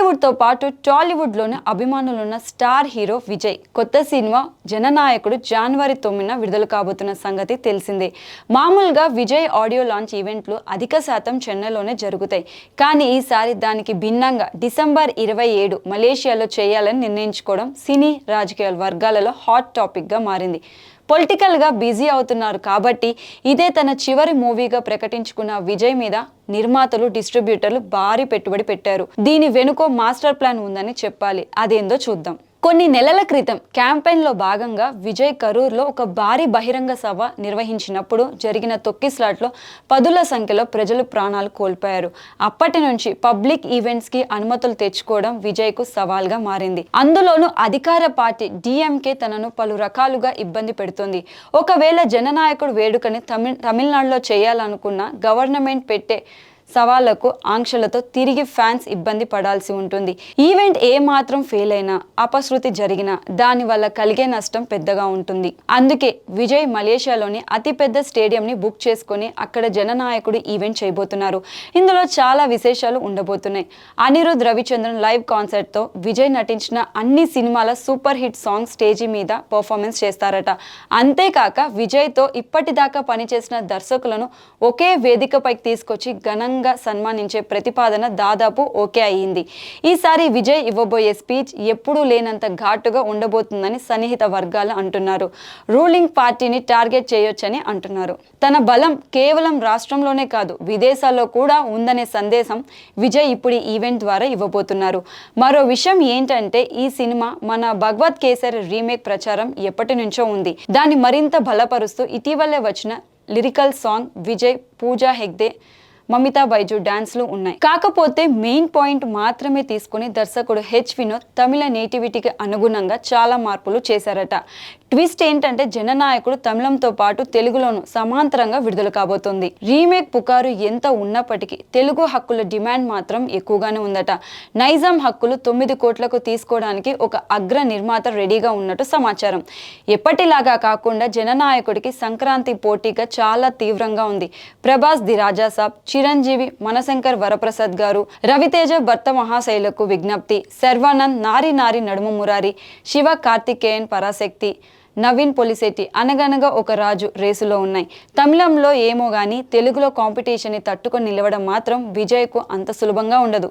బాలీవుడ్తో పాటు టాలీవుడ్లోని అభిమానులున్న star hero Vijay కొత్త cinema జననాయకుడు జనవరి 9న విడుదల కాబోతున్న సంగతి తెలిసిందే. మామూలుగా విజయ్ ఆడియో లాంచ్ ఈవెంట్లు అధిక శాతం చెన్నైలోనే జరుగుతాయి. కానీ ఈసారి దానికి భిన్నంగా డిసెంబర్ 27 మలేషియాలో చేయాలని నిర్ణయించుకోవడం సినీ రాజకీయ వర్గాలలో హాట్ టాపిక్గా మారింది. పొలిటికల్గా బిజీ అవుతున్నారు కాబట్టి ఇదే తన చివరి మూవీగా ప్రకటించుకున్న విజయ్ మీద నిర్మాతలు డిస్ట్రిబ్యూటర్లు భారీ పెట్టుబడి పెట్టారు. దీని వెనుక మాస్టర్ ప్లాన్ ఉందని చెప్పాలి. అదేందో చూద్దాం. కొన్ని నెలల క్రితం క్యాంపెయిన్లో భాగంగా విజయ్ కరూర్లో ఒక భారీ బహిరంగ సభ నిర్వహించినప్పుడు జరిగిన తొక్కిస్లాట్లో పదుల సంఖ్యలో ప్రజలు ప్రాణాలు కోల్పోయారు. అప్పటి నుంచి పబ్లిక్ ఈవెంట్స్కి అనుమతులు తెచ్చుకోవడం విజయ్కు సవాల్గా మారింది. అందులోనూ అధికార పార్టీ డిఎంకే తనను పలు రకాలుగా ఇబ్బంది పెడుతుంది. ఒకవేళ జననాయకుడు వేడుకని తమిళనాడులో చేయాలనుకున్న గవర్నమెంట్ పెట్టే సవాళ్లకు ఆంక్షలతో తిరిగి ఫ్యాన్స్ ఇబ్బంది పడాల్సి ఉంటుంది. ఈవెంట్ ఏ మాత్రం ఫెయిల్ అయినా అపశృతి జరిగినా దానివల్ల కలిగే నష్టం పెద్దగా ఉంటుంది. అందుకే విజయ్ మలేషియాలోని అతిపెద్ద స్టేడియంని బుక్ చేసుకుని అక్కడ జననాయకుడు ఈవెంట్ చేయబోతున్నారు. ఇందులో చాలా విశేషాలు ఉండబోతున్నాయి. అనిరుద్ రవిచంద్రన్ లైవ్ కాన్సర్ట్తో విజయ్ నటించిన అన్ని సినిమాల సూపర్ హిట్ సాంగ్ స్టేజీ మీద పర్ఫార్మెన్స్ చేస్తారట. అంతేకాక విజయ్తో ఇప్పటిదాకా పనిచేసిన దర్శకులను ఒకే వేదికపైకి తీసుకొచ్చి ఘనంగా సన్మానించే ప్రతిపాదన దాదాపు ఓకే అయ్యింది. ఈసారి విజయ్ ఇవ్వబోయే స్పీచ్ ఎప్పుడూ లేనంత ఘాటుగా ఉండబోతుందని సన్నిహిత వర్గాలు అంటున్నారు. రూలింగ్ పార్టీని టార్గెట్ చేయొచ్చని అంటున్నారు. తన బలం కేవలం రాష్ట్రంలోనే కాదు విదేశాల్లో కూడా ఉందనే సందేశం విజయ్ ఇప్పుడు ఈ ఈవెంట్ ద్వారా ఇవ్వబోతున్నారు. మరో విషయం ఏంటంటే ఈ సినిమా మన భగవత్ కేసరి రీమేక్ ప్రచారం ఎప్పటి నుంచో ఉంది. దాన్ని మరింత బలపరుస్తూ ఇటీవలే వచ్చిన లిరికల్ సాంగ్ విజయ్, పూజా హెగ్డే, మమితా బైజు డాన్స్లు ఉన్నాయి. కాకపోతే మెయిన్ పాయింట్ మాత్రమే తీసుకుని దర్శకుడు హెచ్ వినోద్ తమిళ నేటివిటీకి అనుగుణంగా చాలా మార్పులు చేశారట. ట్విస్ట్ ఏంటంటే జననాయకుడు తమిళంతో పాటు తెలుగులోను సమాంతరంగా విడుదల కాబోతోంది. రీమేక్ పుకారు ఎంత ఉన్నప్పటికీ తెలుగు హక్కుల డిమాండ్ మాత్రం ఎక్కువగానే ఉందట. నైజాం హక్కులు 9 కోట్లకు తీసుకోవడానికి ఒక అగ్ర నిర్మాత రెడీగా ఉన్నట్టు సమాచారం. ఎప్పటిలాగా కాకుండా జననాయకుడికి సంక్రాంతి పోటీగా చాలా తీవ్రంగా ఉంది. ప్రభాస్ ది రాజాసాబ్, చిరంజీవి, మనశంకర్ వరప్రసాద్ గారు, రవితేజ భర్త మహాశైలకు విజ్ఞప్తి, శర్వానంద్ నారి నారి నడుము మురారి, శివ కార్తికేయన్ పరాశక్తి, నవీన్ పొలిశెట్టి అనగనగా ఒక రాజు రేసులో ఉన్నాయి. తమిళంలో ఏమో గానీ తెలుగులో కాంపిటీషన్ని తట్టుకొని నిలవడం మాత్రం విజయ్కు అంత సులభంగా ఉండదు.